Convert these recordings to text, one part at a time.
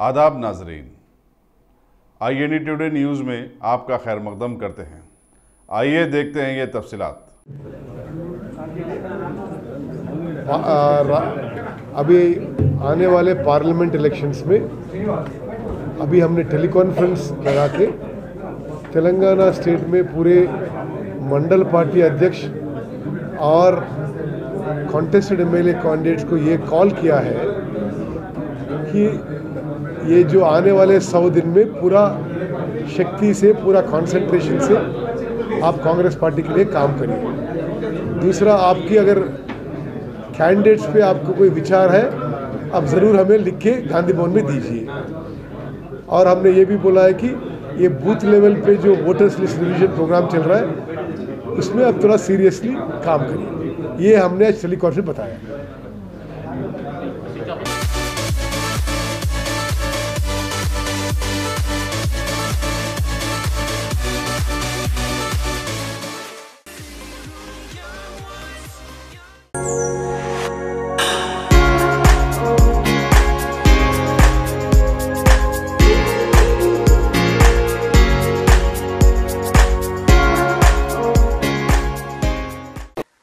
आदाब नाजरीन, INA today news में आपका खैर मकदम करते हैं। आइए देखते हैं ये तफसीलात। अभी आने वाले पार्लियामेंट इलेक्शंस में अभी हमने टेलीकॉन्फ्रेंस लगा के तेलंगाना स्टेट में पूरे मंडल पार्टी अध्यक्ष और कॉन्टेस्टेड MLA कैंडिडेट्स को ये कॉल किया है कि ये जो आने वाले 100 दिन में पूरा शक्ति से, पूरा कंसंट्रेशन से आप कांग्रेस पार्टी के लिए काम करिए। दूसरा, आपकी अगर कैंडिडेट्स पे आपको कोई विचार है, आप ज़रूर हमें लिख के गांधी भवन में दीजिए। और हमने ये भी बोला है कि ये बूथ लेवल पे जो वोटर्स लिस्ट रिवीजन प्रोग्राम चल रहा है, उसमें अब थोड़ा सीरियसली काम करिए। ये हमने आज टेलीकॉन्फ्रेंस में बताया।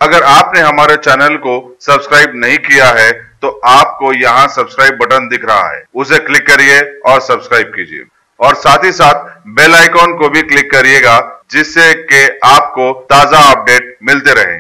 अगर आपने हमारे चैनल को सब्सक्राइब नहीं किया है तो आपको यहाँ सब्सक्राइब बटन दिख रहा है, उसे क्लिक करिए और सब्सक्राइब कीजिए और साथ ही साथ बेल आइकॉन को भी क्लिक करिएगा, जिससे कि आपको ताजा अपडेट मिलते रहे।